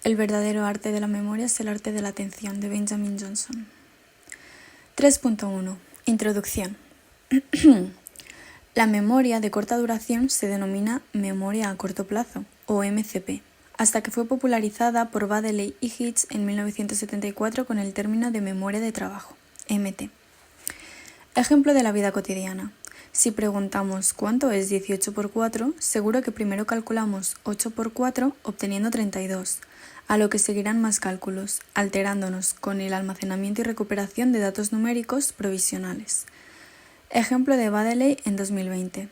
El verdadero arte de la memoria es el arte de la atención, de Benjamin Johnson. 3.1. Introducción. La memoria de corta duración se denomina memoria a corto plazo, o MCP, hasta que fue popularizada por Baddeley y Hitch en 1974 con el término de memoria de trabajo, MT. Ejemplo de la vida cotidiana. Si preguntamos ¿cuánto es 18 por 4?, seguro que primero calculamos 8 por 4 obteniendo 32, a lo que seguirán más cálculos, alterándonos con el almacenamiento y recuperación de datos numéricos provisionales. Ejemplo de Baddeley en 2020.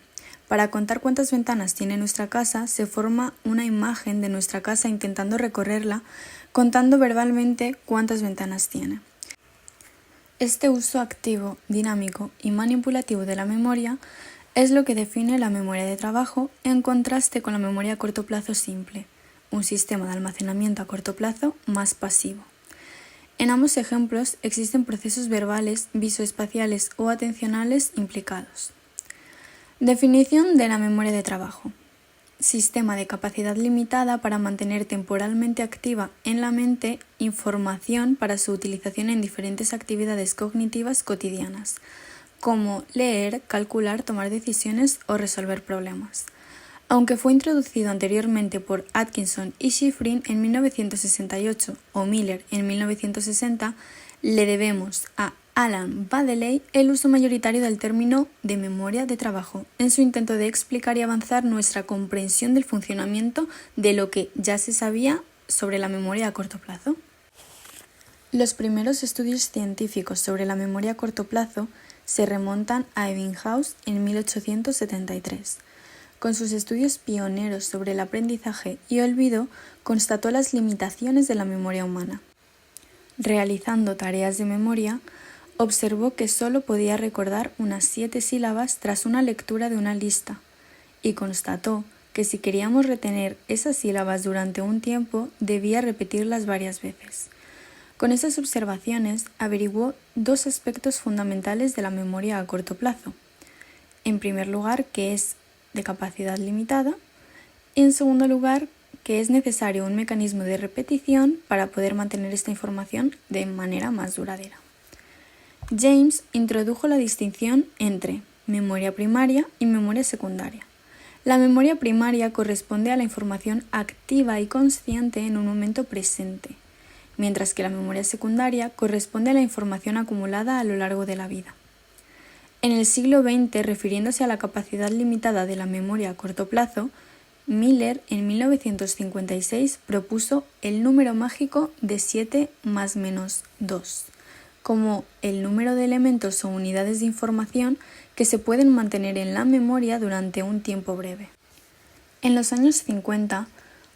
Para contar cuántas ventanas tiene nuestra casa, se forma una imagen de nuestra casa intentando recorrerla, contando verbalmente cuántas ventanas tiene. Este uso activo, dinámico y manipulativo de la memoria es lo que define la memoria de trabajo en contraste con la memoria a corto plazo simple, un sistema de almacenamiento a corto plazo más pasivo. En ambos ejemplos existen procesos verbales, visoespaciales o atencionales implicados. Definición de la memoria de trabajo. Sistema de capacidad limitada para mantener temporalmente activa en la mente información para su utilización en diferentes actividades cognitivas cotidianas, como leer, calcular, tomar decisiones o resolver problemas. Aunque fue introducido anteriormente por Atkinson y Shiffrin en 1968 o Miller en 1960, le debemos a Alan Baddeley el uso mayoritario del término de memoria de trabajo en su intento de explicar y avanzar nuestra comprensión del funcionamiento de lo que ya se sabía sobre la memoria a corto plazo. Los primeros estudios científicos sobre la memoria a corto plazo se remontan a Ebbinghaus en 1873. Con sus estudios pioneros sobre el aprendizaje y olvido, constató las limitaciones de la memoria humana. Realizando tareas de memoria, observó que solo podía recordar unas 7 sílabas tras una lectura de una lista, y constató que si queríamos retener esas sílabas durante un tiempo, debía repetirlas varias veces. Con esas observaciones, averiguó 2 aspectos fundamentales de la memoria a corto plazo. En primer lugar, que es de capacidad limitada, y en segundo lugar, que es necesario un mecanismo de repetición para poder mantener esta información de manera más duradera. James introdujo la distinción entre memoria primaria y memoria secundaria. La memoria primaria corresponde a la información activa y consciente en un momento presente, mientras que la memoria secundaria corresponde a la información acumulada a lo largo de la vida. En el siglo XX, refiriéndose a la capacidad limitada de la memoria a corto plazo, Miller en 1956 propuso el número mágico de 7 más menos 2, como el número de elementos o unidades de información que se pueden mantener en la memoria durante un tiempo breve. En los años 50,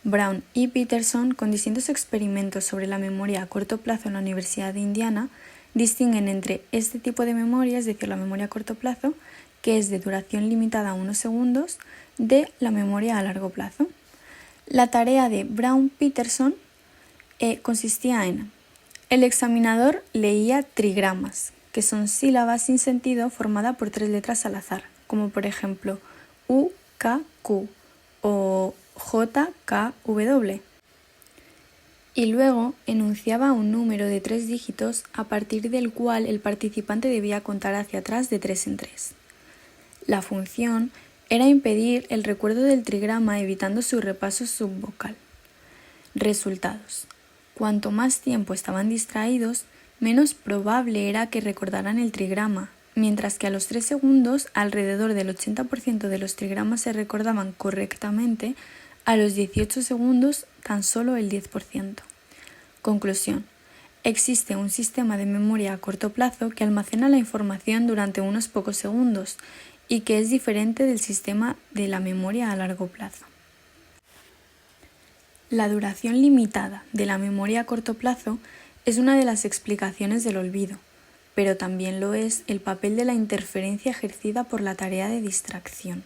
Brown y Peterson, con distintos experimentos sobre la memoria a corto plazo en la Universidad de Indiana, distinguen entre este tipo de memoria, es decir, la memoria a corto plazo, que es de duración limitada a unos segundos, de la memoria a largo plazo. La tarea de Brown-Peterson consistía en: el examinador leía trigramas, que son sílabas sin sentido formada por 3 letras al azar, como por ejemplo U, K, Q o J, K, W. Y luego enunciaba un número de 3 dígitos a partir del cual el participante debía contar hacia atrás de 3 en 3. La función era impedir el recuerdo del trigrama evitando su repaso subvocal. Resultados. Cuanto más tiempo estaban distraídos, menos probable era que recordaran el trigrama, mientras que a los 3 segundos alrededor del 80% de los trigramas se recordaban correctamente, a los 18 segundos tan solo el 10%. Conclusión. Existe un sistema de memoria a corto plazo que almacena la información durante unos pocos segundos y que es diferente del sistema de la memoria a largo plazo. La duración limitada de la memoria a corto plazo es una de las explicaciones del olvido, pero también lo es el papel de la interferencia ejercida por la tarea de distracción.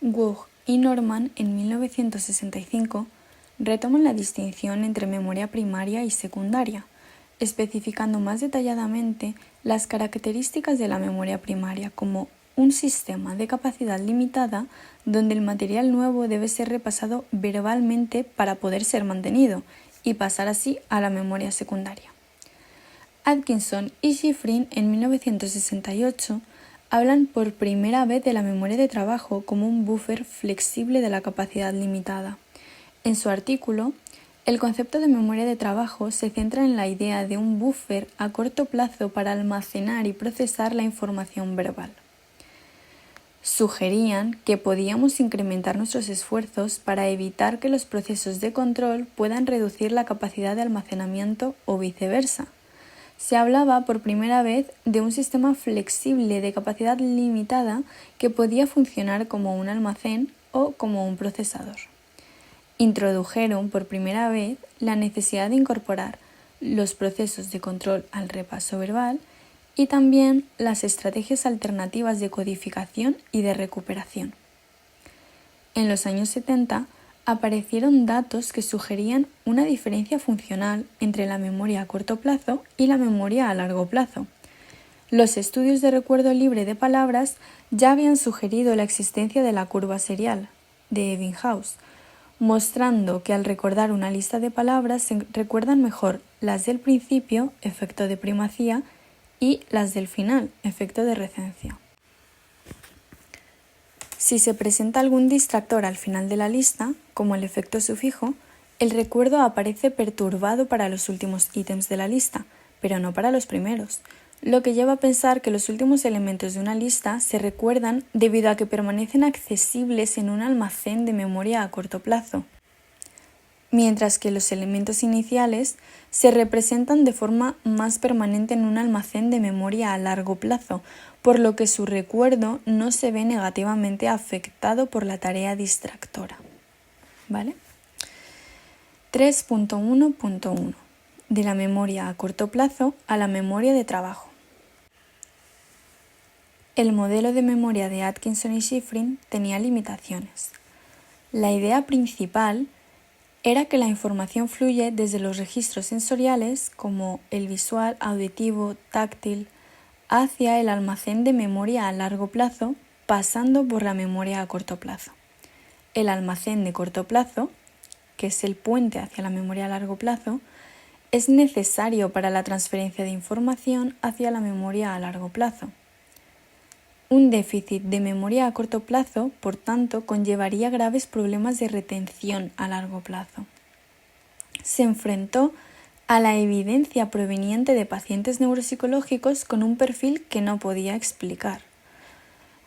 Waugh y Norman, en 1965, retoman la distinción entre memoria primaria y secundaria, especificando más detalladamente las características de la memoria primaria como un sistema de capacidad limitada donde el material nuevo debe ser repasado verbalmente para poder ser mantenido y pasar así a la memoria secundaria. Atkinson y Shiffrin en 1968 hablan por primera vez de la memoria de trabajo como un buffer flexible de la capacidad limitada. En su artículo, el concepto de memoria de trabajo se centra en la idea de un buffer a corto plazo para almacenar y procesar la información verbal. Sugerían que podíamos incrementar nuestros esfuerzos para evitar que los procesos de control puedan reducir la capacidad de almacenamiento o viceversa. Se hablaba por primera vez de un sistema flexible de capacidad limitada que podía funcionar como un almacén o como un procesador. Introdujeron por primera vez la necesidad de incorporar los procesos de control al repaso verbal y también las estrategias alternativas de codificación y de recuperación. En los años 70 aparecieron datos que sugerían una diferencia funcional entre la memoria a corto plazo y la memoria a largo plazo. Los estudios de recuerdo libre de palabras ya habían sugerido la existencia de la curva serial, de Ebbinghaus, mostrando que al recordar una lista de palabras se recuerdan mejor las del principio, efecto de primacía, y las del final, efecto de recencia. Si se presenta algún distractor al final de la lista, como el efecto sufijo, el recuerdo aparece perturbado para los últimos ítems de la lista, pero no para los primeros, lo que lleva a pensar que los últimos elementos de una lista se recuerdan debido a que permanecen accesibles en un almacén de memoria a corto plazo, mientras que los elementos iniciales se representan de forma más permanente en un almacén de memoria a largo plazo, por lo que su recuerdo no se ve negativamente afectado por la tarea distractora. ¿Vale? 3.1.1 De la memoria a corto plazo a la memoria de trabajo. El modelo de memoria de Atkinson y Shiffrin tenía limitaciones. La idea principal era que la información fluye desde los registros sensoriales, como el visual, auditivo, táctil, hacia el almacén de memoria a largo plazo, pasando por la memoria a corto plazo. El almacén de corto plazo, que es el puente hacia la memoria a largo plazo, es necesario para la transferencia de información hacia la memoria a largo plazo. Un déficit de memoria a corto plazo, por tanto, conllevaría graves problemas de retención a largo plazo. Se enfrentó a la evidencia proveniente de pacientes neuropsicológicos con un perfil que no podía explicar.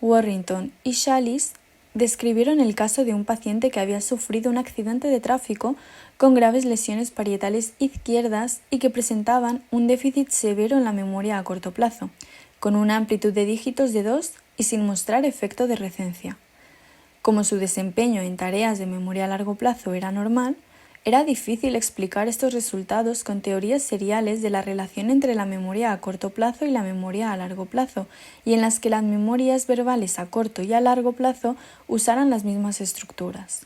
Warrington y Chalice describieron el caso de un paciente que había sufrido un accidente de tráfico con graves lesiones parietales izquierdas y que presentaban un déficit severo en la memoria a corto plazo, con una amplitud de dígitos de 2 y sin mostrar efecto de recencia. Como su desempeño en tareas de memoria a largo plazo era normal, era difícil explicar estos resultados con teorías seriales de la relación entre la memoria a corto plazo y la memoria a largo plazo, y en las que las memorias verbales a corto y a largo plazo usaran las mismas estructuras.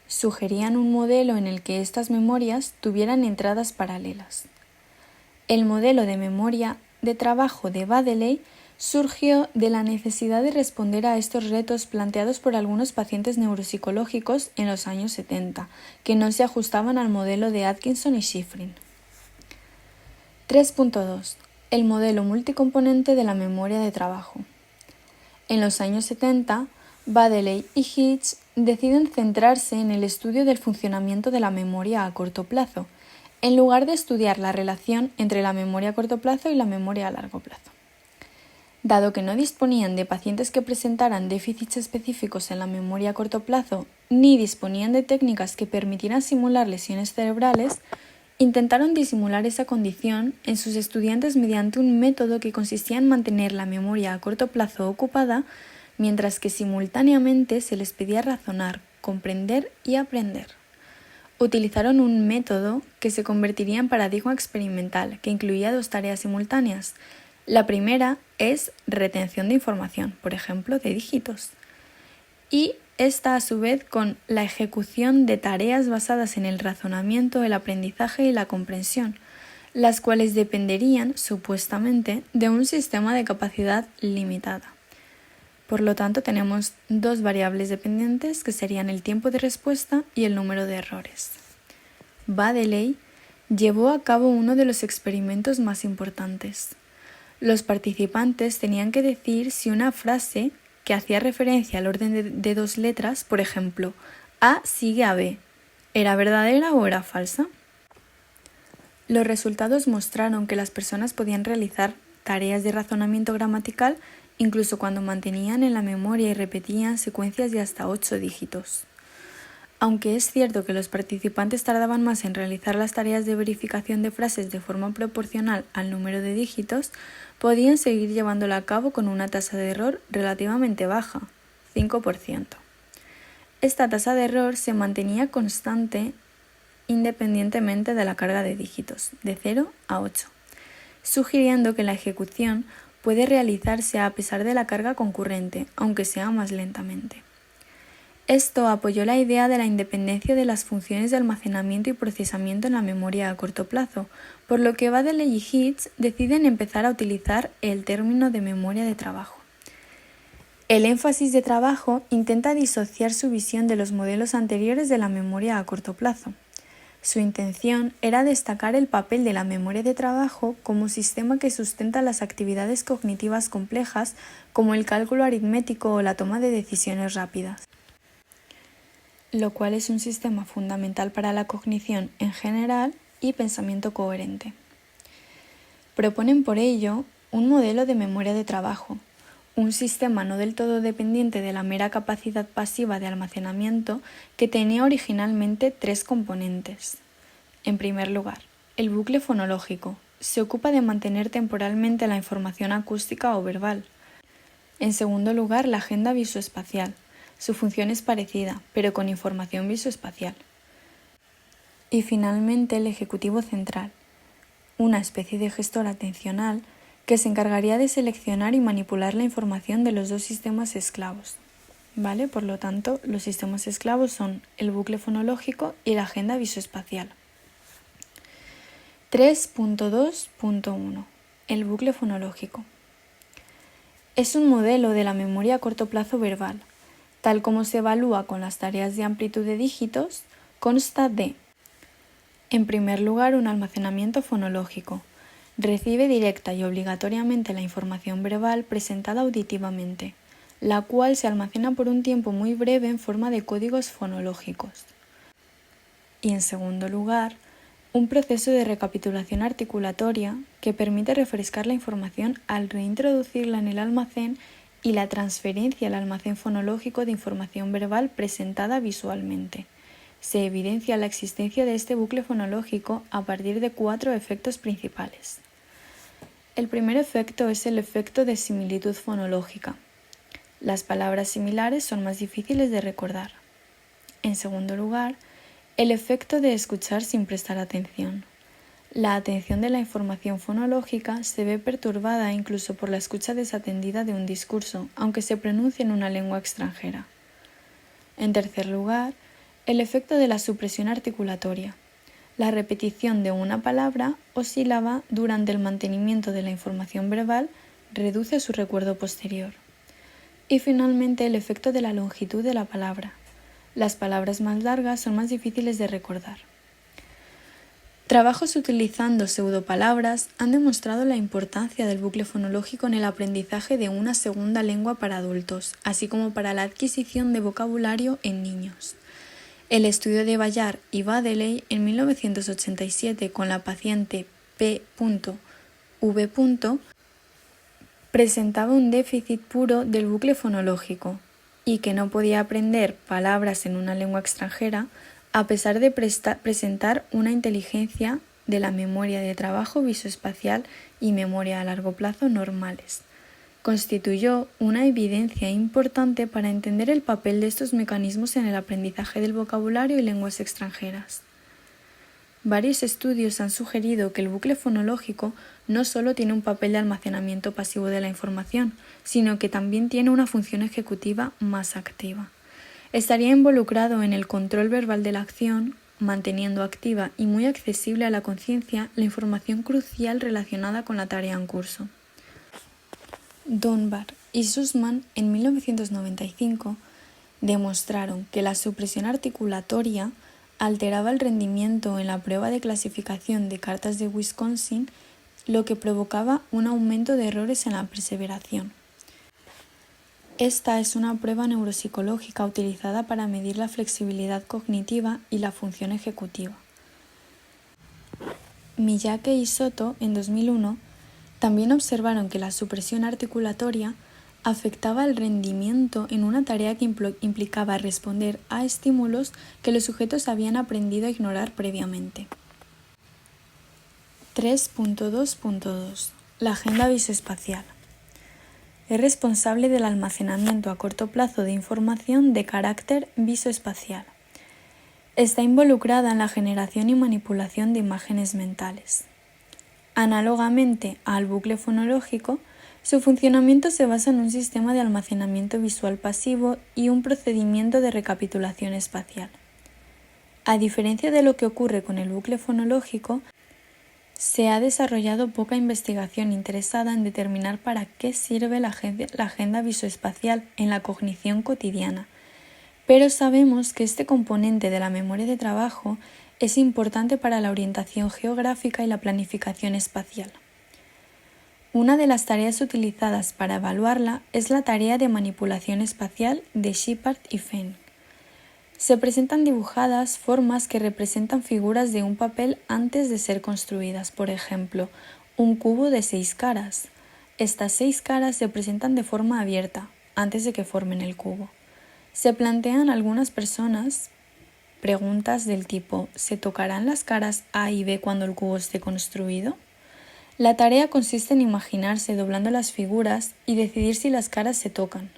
Sugerían un modelo en el que estas memorias tuvieran entradas paralelas. El modelo de memoria de trabajo de Baddeley surgió de la necesidad de responder a estos retos planteados por algunos pacientes neuropsicológicos en los años 70, que no se ajustaban al modelo de Atkinson y Shiffrin. 3.2. El modelo multicomponente de la memoria de trabajo. En los años 70, Baddeley y Hitch deciden centrarse en el estudio del funcionamiento de la memoria a corto plazo, en lugar de estudiar la relación entre la memoria a corto plazo y la memoria a largo plazo. Dado que no disponían de pacientes que presentaran déficits específicos en la memoria a corto plazo, ni disponían de técnicas que permitieran simular lesiones cerebrales, intentaron disimular esa condición en sus estudiantes mediante un método que consistía en mantener la memoria a corto plazo ocupada, mientras que simultáneamente se les pedía razonar, comprender y aprender. Utilizaron un método que se convertiría en paradigma experimental, que incluía 2 tareas simultáneas. La primera es retención de información, por ejemplo, de dígitos. Y esta a su vez con la ejecución de tareas basadas en el razonamiento, el aprendizaje y la comprensión, las cuales dependerían, supuestamente, de un sistema de capacidad limitada. Por lo tanto, tenemos dos variables dependientes que serían el tiempo de respuesta y el número de errores. Baddeley llevó a cabo uno de los experimentos más importantes. Los participantes tenían que decir si una frase que hacía referencia al orden de dos letras, por ejemplo, A sigue a B, ¿era verdadera o era falsa? Los resultados mostraron que las personas podían realizar tareas de razonamiento gramatical incluso cuando mantenían en la memoria y repetían secuencias de hasta 8 dígitos. Aunque es cierto que los participantes tardaban más en realizar las tareas de verificación de frases de forma proporcional al número de dígitos, podían seguir llevándola a cabo con una tasa de error relativamente baja, 5%. Esta tasa de error se mantenía constante independientemente de la carga de dígitos, de 0 a 8, sugiriendo que la ejecución puede realizarse a pesar de la carga concurrente, aunque sea más lentamente. Esto apoyó la idea de la independencia de las funciones de almacenamiento y procesamiento en la memoria a corto plazo, por lo que Baddeley y Hitch deciden empezar a utilizar el término de memoria de trabajo. El énfasis de trabajo intenta disociar su visión de los modelos anteriores de la memoria a corto plazo. Su intención era destacar el papel de la memoria de trabajo como sistema que sustenta las actividades cognitivas complejas como el cálculo aritmético o la toma de decisiones rápidas, lo cual es un sistema fundamental para la cognición en general y pensamiento coherente. Proponen por ello un modelo de memoria de trabajo, un sistema no del todo dependiente de la mera capacidad pasiva de almacenamiento que tenía originalmente 3 componentes. En primer lugar, el bucle fonológico se ocupa de mantener temporalmente la información acústica o verbal. En segundo lugar, la agenda visoespacial. Su función es parecida, pero con información visoespacial. Y finalmente, el ejecutivo central, una especie de gestor atencional que se encargaría de seleccionar y manipular la información de los dos sistemas esclavos. ¿Vale? Por lo tanto, los sistemas esclavos son el bucle fonológico y la agenda visoespacial. 3.2.1. El bucle fonológico. Es un modelo de la memoria a corto plazo verbal. Tal como se evalúa con las tareas de amplitud de dígitos, consta de, en primer lugar, un almacenamiento fonológico. Recibe directa y obligatoriamente la información verbal presentada auditivamente, la cual se almacena por un tiempo muy breve en forma de códigos fonológicos. Y en segundo lugar, un proceso de recapitulación articulatoria que permite refrescar la información al reintroducirla en el almacén y la transferencia al almacén fonológico de información verbal presentada visualmente. Se evidencia la existencia de este bucle fonológico a partir de 4 efectos principales. El primer efecto es el efecto de similitud fonológica. Las palabras similares son más difíciles de recordar. En segundo lugar, el efecto de escuchar sin prestar atención. La atención de la información fonológica se ve perturbada incluso por la escucha desatendida de un discurso, aunque se pronuncie en una lengua extranjera. En tercer lugar, el efecto de la supresión articulatoria. La repetición de una palabra o sílaba durante el mantenimiento de la información verbal reduce su recuerdo posterior. Y finalmente, el efecto de la longitud de la palabra. Las palabras más largas son más difíciles de recordar. Trabajos utilizando pseudopalabras han demostrado la importancia del bucle fonológico en el aprendizaje de una segunda lengua para adultos, así como para la adquisición de vocabulario en niños. El estudio de Bayard y Baddeley en 1987 con la paciente P.V. presentaba un déficit puro del bucle fonológico y que no podía aprender palabras en una lengua extranjera a pesar de presentar una inteligencia de la memoria de trabajo visoespacial y memoria a largo plazo normales. Constituyó una evidencia importante para entender el papel de estos mecanismos en el aprendizaje del vocabulario y lenguas extranjeras. Varios estudios han sugerido que el bucle fonológico no solo tiene un papel de almacenamiento pasivo de la información, sino que también tiene una función ejecutiva más activa. Estaría involucrado en el control verbal de la acción, manteniendo activa y muy accesible a la conciencia la información crucial relacionada con la tarea en curso. Dunbar y Sussman en 1995 demostraron que la supresión articulatoria alteraba el rendimiento en la prueba de clasificación de cartas de Wisconsin, lo que provocaba un aumento de errores en la perseveración. Esta es una prueba neuropsicológica utilizada para medir la flexibilidad cognitiva y la función ejecutiva. Miyake y Soto, en 2001, también observaron que la supresión articulatoria afectaba el rendimiento en una tarea que implicaba responder a estímulos que los sujetos habían aprendido a ignorar previamente. 3.2.2 La agenda visoespacial. Es responsable del almacenamiento a corto plazo de información de carácter visoespacial. Está involucrada en la generación y manipulación de imágenes mentales. Análogamente al bucle fonológico, su funcionamiento se basa en un sistema de almacenamiento visual pasivo y un procedimiento de recapitulación espacial. A diferencia de lo que ocurre con el bucle fonológico, se ha desarrollado poca investigación interesada en determinar para qué sirve la agenda visoespacial en la cognición cotidiana, pero sabemos que este componente de la memoria de trabajo es importante para la orientación geográfica y la planificación espacial. Una de las tareas utilizadas para evaluarla es la tarea de manipulación espacial de Shepard y Fenn. Se presentan dibujadas formas que representan figuras de un papel antes de ser construidas, por ejemplo, un cubo de 6 caras. Estas 6 caras se presentan de forma abierta, antes de que formen el cubo. Se plantean algunas personas preguntas del tipo: ¿se tocarán las caras A y B cuando el cubo esté construido? La tarea consiste en imaginarse doblando las figuras y decidir si las caras se tocan.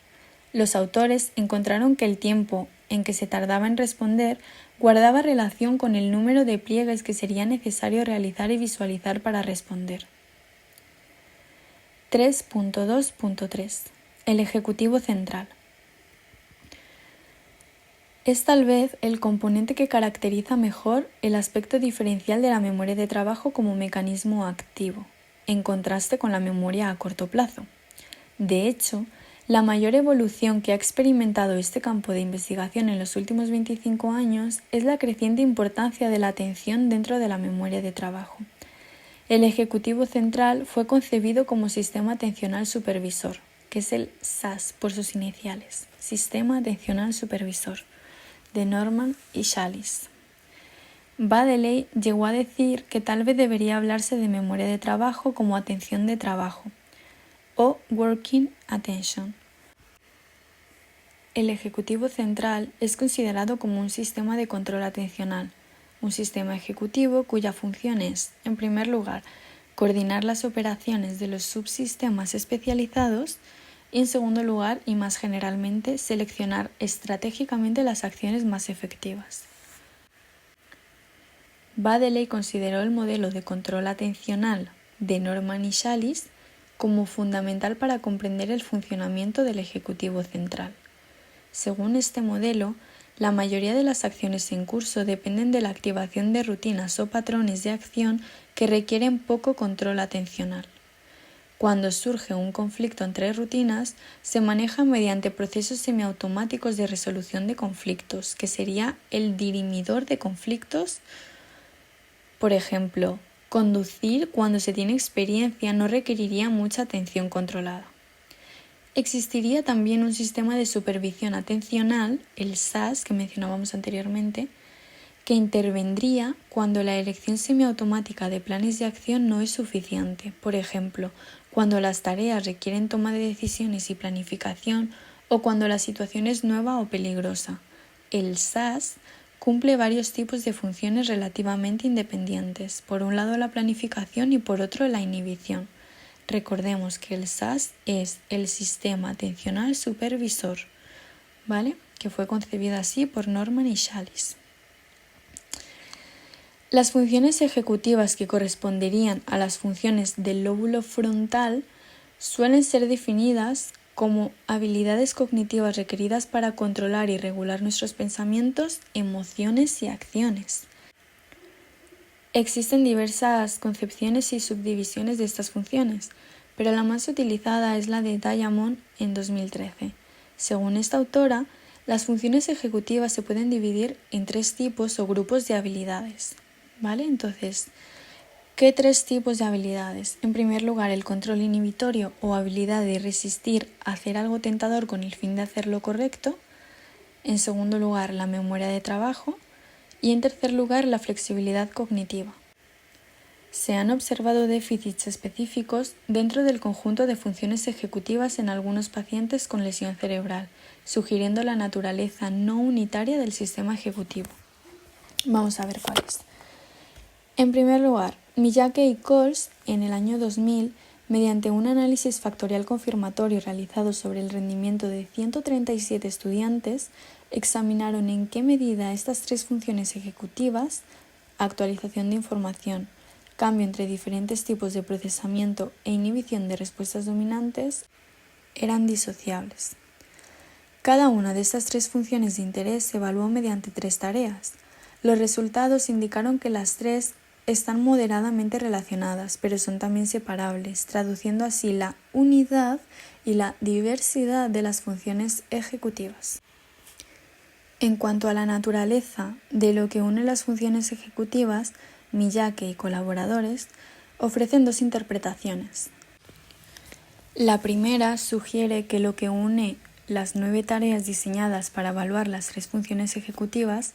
Los autores encontraron que el tiempo en que se tardaba en responder guardaba relación con el número de pliegues que sería necesario realizar y visualizar para responder. 3.2.3 El ejecutivo central. Es tal vez el componente que caracteriza mejor el aspecto diferencial de la memoria de trabajo como mecanismo activo, en contraste con la memoria a corto plazo. De hecho, la mayor evolución que ha experimentado este campo de investigación en los últimos 25 años es la creciente importancia de la atención dentro de la memoria de trabajo. El ejecutivo central fue concebido como sistema atencional supervisor, que es el SAS por sus iniciales, Sistema Atencional Supervisor, de Norman y Shallis. Baddeley llegó a decir que tal vez debería hablarse de memoria de trabajo como atención de trabajo, o Working Attention. El ejecutivo central es considerado como un sistema de control atencional, un sistema ejecutivo cuya función es, en primer lugar, coordinar las operaciones de los subsistemas especializados y, en segundo lugar, y más generalmente, seleccionar estratégicamente las acciones más efectivas. Baddeley consideró el modelo de control atencional de Norman y Shallis como fundamental para comprender el funcionamiento del ejecutivo central. Según este modelo, la mayoría de las acciones en curso dependen de la activación de rutinas o patrones de acción que requieren poco control atencional. Cuando surge un conflicto entre rutinas, se maneja mediante procesos semiautomáticos de resolución de conflictos, que sería el dirimidor de conflictos. Por ejemplo, conducir cuando se tiene experiencia no requeriría mucha atención controlada. Existiría también un sistema de supervisión atencional, el SAS que mencionábamos anteriormente, que intervendría cuando la elección semiautomática de planes de acción no es suficiente. Por ejemplo, cuando las tareas requieren toma de decisiones y planificación o cuando la situación es nueva o peligrosa. El SAS cumple varios tipos de funciones relativamente independientes, por un lado la planificación y por otro la inhibición. Recordemos que el SAS es el Sistema Atencional Supervisor, ¿vale? Que fue concebido así por Norman y Shallis. Las funciones ejecutivas que corresponderían a las funciones del lóbulo frontal suelen ser definidas como habilidades cognitivas requeridas para controlar y regular nuestros pensamientos, emociones y acciones. Existen diversas concepciones y subdivisiones de estas funciones, pero la más utilizada es la de Diamond en 2013. Según esta autora, las funciones ejecutivas se pueden dividir en 3 tipos o grupos de habilidades. ¿Vale? Entonces, ¿qué 3 tipos de habilidades? En primer lugar, el control inhibitorio o habilidad de resistir a hacer algo tentador con el fin de hacer lo correcto. En segundo lugar, la memoria de trabajo. Y en tercer lugar, la flexibilidad cognitiva. Se han observado déficits específicos dentro del conjunto de funciones ejecutivas en algunos pacientes con lesión cerebral, sugiriendo la naturaleza no unitaria del sistema ejecutivo. Vamos a ver cuáles. En primer lugar, Miyake y Coles, en el año 2000, mediante un análisis factorial confirmatorio realizado sobre el rendimiento de 137 estudiantes, examinaron en qué medida estas 3 funciones ejecutivas, actualización de información, cambio entre diferentes tipos de procesamiento e inhibición de respuestas dominantes, eran disociables. Cada una de estas 3 funciones de interés se evaluó mediante 3 tareas. Los resultados indicaron que las 3 están moderadamente relacionadas, pero son también separables, traduciendo así la unidad y la diversidad de las funciones ejecutivas. En cuanto a la naturaleza de lo que une las funciones ejecutivas, Miyake y colaboradores ofrecen 2 interpretaciones. La primera sugiere que lo que une las 9 tareas diseñadas para evaluar las 3 funciones ejecutivas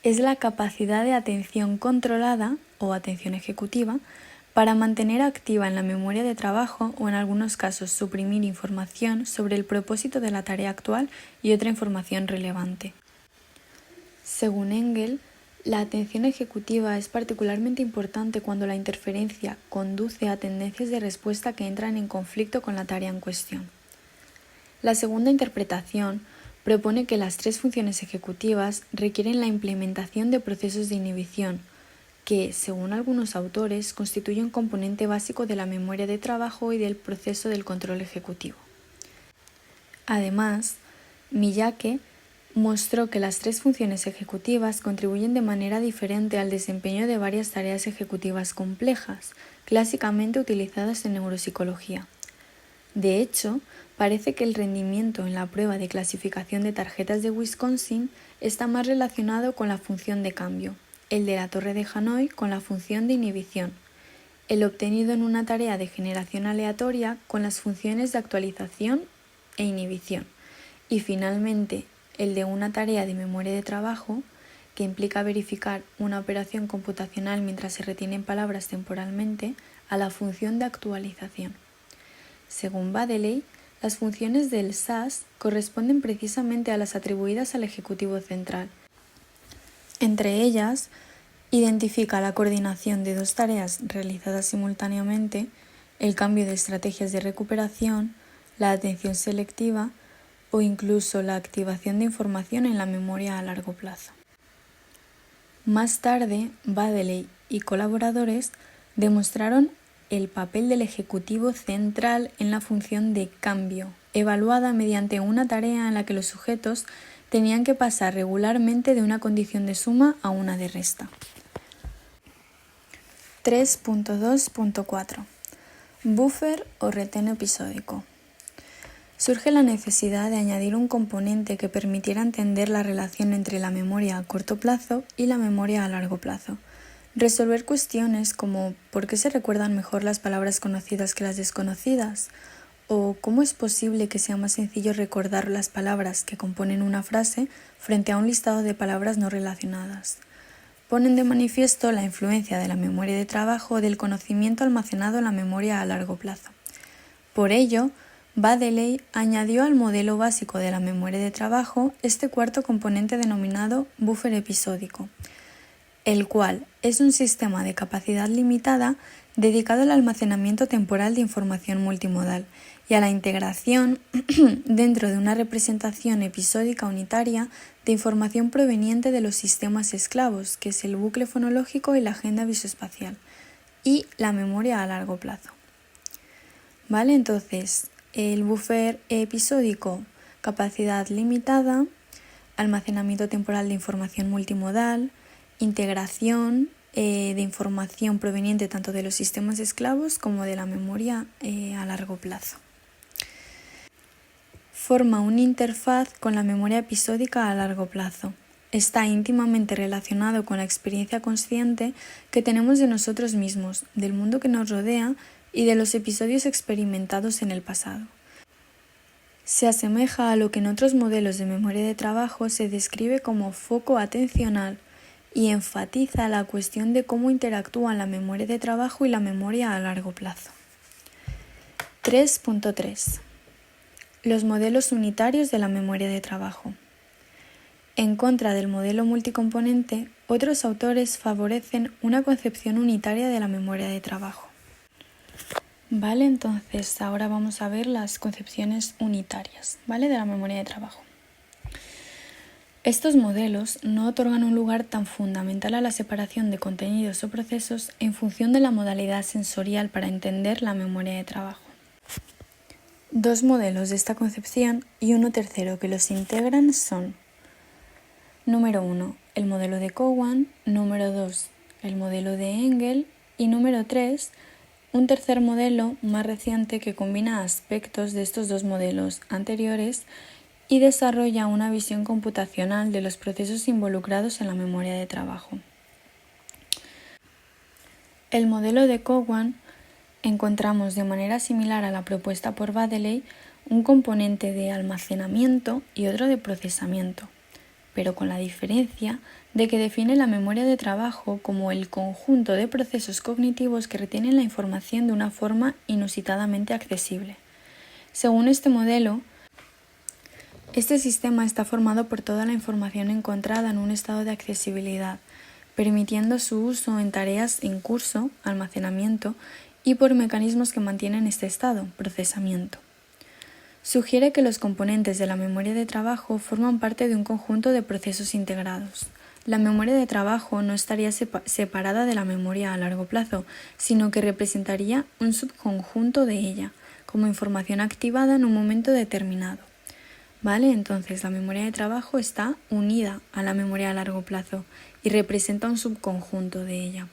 es la capacidad de atención controlada o atención ejecutiva para mantener activa en la memoria de trabajo o en algunos casos suprimir información sobre el propósito de la tarea actual y otra información relevante. Según Engel, la atención ejecutiva es particularmente importante cuando la interferencia conduce a tendencias de respuesta que entran en conflicto con la tarea en cuestión. La segunda interpretación propone que las 3 funciones ejecutivas requieren la implementación de procesos de inhibición, que, según algunos autores, constituyen un componente básico de la memoria de trabajo y del proceso del control ejecutivo. Además, Miyake mostró que las 3 funciones ejecutivas contribuyen de manera diferente al desempeño de varias tareas ejecutivas complejas, clásicamente utilizadas en neuropsicología. De hecho, parece que el rendimiento en la prueba de clasificación de tarjetas de Wisconsin está más relacionado con la función de cambio, el de la torre de Hanoi con la función de inhibición, el obtenido en una tarea de generación aleatoria con las funciones de actualización e inhibición, y finalmente el de una tarea de memoria de trabajo que implica verificar una operación computacional mientras se retienen palabras temporalmente a la función de actualización. Según Baddeley, las funciones del SAS corresponden precisamente a las atribuidas al Ejecutivo Central. Entre ellas, identifica la coordinación de 2 tareas realizadas simultáneamente, el cambio de estrategias de recuperación, la atención selectiva o incluso la activación de información en la memoria a largo plazo. Más tarde, Baddeley y colaboradores demostraron el papel del Ejecutivo Central en la función de cambio, evaluada mediante una tarea en la que los sujetos tenían que pasar regularmente de una condición de suma a una de resta. 3.2.4 Buffer o retén episódico. Surge la necesidad de añadir un componente que permitiera entender la relación entre la memoria a corto plazo y la memoria a largo plazo. Resolver cuestiones como ¿por qué se recuerdan mejor las palabras conocidas que las desconocidas? ¿O cómo es posible que sea más sencillo recordar las palabras que componen una frase frente a un listado de palabras no relacionadas? Ponen de manifiesto la influencia de la memoria de trabajo o del conocimiento almacenado en la memoria a largo plazo. Por ello, Baddeley añadió al modelo básico de la memoria de trabajo este cuarto componente denominado buffer episódico, el cual es un sistema de capacidad limitada dedicado al almacenamiento temporal de información multimodal y a la integración dentro de una representación episódica unitaria de información proveniente de los sistemas esclavos, que es el bucle fonológico y la agenda visoespacial, y la memoria a largo plazo. ¿Vale? Entonces, el buffer episódico, capacidad limitada, almacenamiento temporal de información multimodal, integración de información proveniente tanto de los sistemas esclavos como de la memoria a largo plazo. Forma una interfaz con la memoria episódica a largo plazo. Está íntimamente relacionado con la experiencia consciente que tenemos de nosotros mismos, del mundo que nos rodea y de los episodios experimentados en el pasado. Se asemeja a lo que en otros modelos de memoria de trabajo se describe como foco atencional y enfatiza la cuestión de cómo interactúan la memoria de trabajo y la memoria a largo plazo. 3.3. Los modelos unitarios de la memoria de trabajo. En contra del modelo multicomponente, otros autores favorecen una concepción unitaria de la memoria de trabajo. Vale, entonces ahora vamos a ver las concepciones unitarias, ¿vale?, de la memoria de trabajo. Estos modelos no otorgan un lugar tan fundamental a la separación de contenidos o procesos en función de la modalidad sensorial para entender la memoria de trabajo. Dos modelos de esta concepción y uno tercero que los integran son: número 1, el modelo de Cowan; número 2, el modelo de Engel; y número 3, un tercer modelo más reciente que combina aspectos de estos dos modelos anteriores y desarrolla una visión computacional de los procesos involucrados en la memoria de trabajo. El modelo de Cowan encontramos de manera similar a la propuesta por Baddeley un componente de almacenamiento y otro de procesamiento, pero con la diferencia de que define la memoria de trabajo como el conjunto de procesos cognitivos que retienen la información de una forma inusitadamente accesible. Según este modelo, este sistema está formado por toda la información encontrada en un estado de accesibilidad, permitiendo su uso en tareas en curso, almacenamiento, y por mecanismos que mantienen este estado, procesamiento. Sugiere que los componentes de la memoria de trabajo forman parte de un conjunto de procesos integrados. La memoria de trabajo no estaría separada de la memoria a largo plazo, sino que representaría un subconjunto de ella, como información activada en un momento determinado. ¿Vale? Entonces, la memoria de trabajo está unida a la memoria a largo plazo y representa un subconjunto de ella.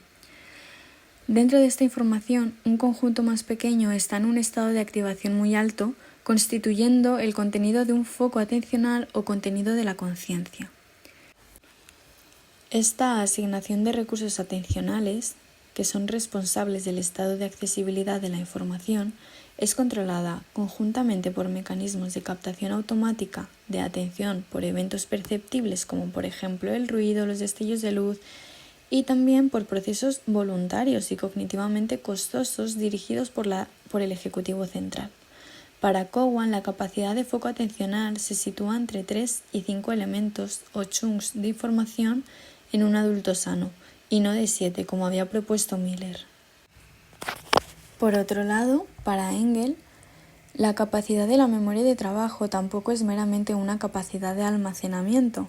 Dentro de esta información, un conjunto más pequeño está en un estado de activación muy alto, constituyendo el contenido de un foco atencional o contenido de la conciencia. Esta asignación de recursos atencionales, que son responsables del estado de accesibilidad de la información, es controlada conjuntamente por mecanismos de captación automática de atención por eventos perceptibles como por ejemplo el ruido, los destellos de luz, y también por procesos voluntarios y cognitivamente costosos dirigidos por el Ejecutivo Central. Para Cowan, la capacidad de foco atencional se sitúa entre 3 y 5 elementos o chunks de información en un adulto sano, y no de 7, como había propuesto Miller. Por otro lado, para Engel, la capacidad de la memoria de trabajo tampoco es meramente una capacidad de almacenamiento.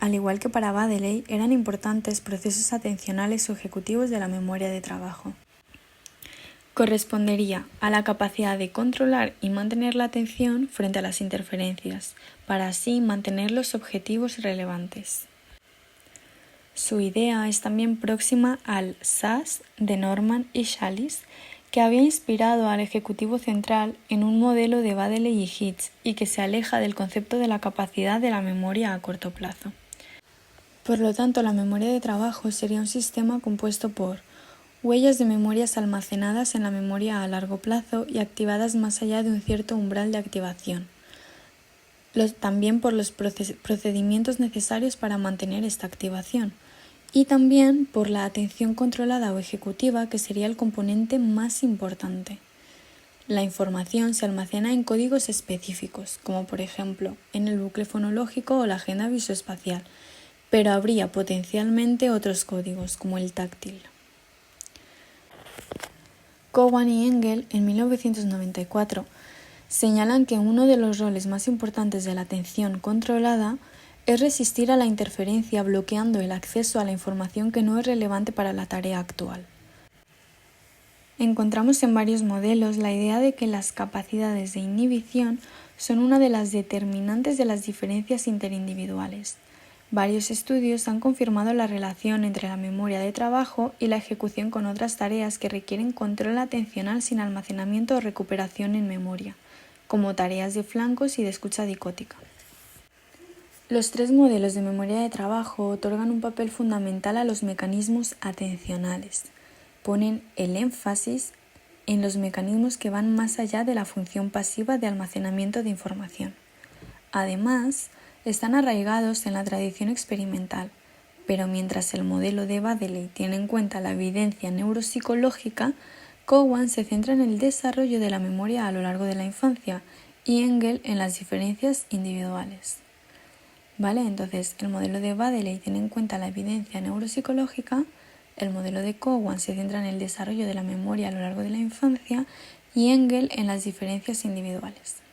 Al igual que para Baddeley, eran importantes procesos atencionales o ejecutivos de la memoria de trabajo. Correspondería a la capacidad de controlar y mantener la atención frente a las interferencias, para así mantener los objetivos relevantes. Su idea es también próxima al SAS de Norman y Challis, que había inspirado al Ejecutivo Central en un modelo de Baddeley y Hitch y que se aleja del concepto de la capacidad de la memoria a corto plazo. Por lo tanto, la memoria de trabajo sería un sistema compuesto por huellas de memorias almacenadas en la memoria a largo plazo y activadas más allá de un cierto umbral de activación. También por los procedimientos necesarios para mantener esta activación. Y también por la atención controlada o ejecutiva, que sería el componente más importante. La información se almacena en códigos específicos, como por ejemplo en el bucle fonológico o la agenda visoespacial, pero habría potencialmente otros códigos, como el táctil. Cowan y Engel, en 1994, señalan que uno de los roles más importantes de la atención controlada es resistir a la interferencia bloqueando el acceso a la información que no es relevante para la tarea actual. Encontramos en varios modelos la idea de que las capacidades de inhibición son una de las determinantes de las diferencias interindividuales. Varios estudios han confirmado la relación entre la memoria de trabajo y la ejecución con otras tareas que requieren control atencional sin almacenamiento o recuperación en memoria, como tareas de flancos y de escucha dicótica. Los 3 modelos de memoria de trabajo otorgan un papel fundamental a los mecanismos atencionales. Ponen el énfasis en los mecanismos que van más allá de la función pasiva de almacenamiento de información. Además, están arraigados en la tradición experimental, pero mientras el modelo de Baddeley tiene en cuenta la evidencia neuropsicológica, Cowan se centra en el desarrollo de la memoria a lo largo de la infancia y Engel en las diferencias individuales. ¿Vale? Entonces, el modelo de Baddeley tiene en cuenta la evidencia neuropsicológica, el modelo de Cowan se centra en el desarrollo de la memoria a lo largo de la infancia y Engel en las diferencias individuales.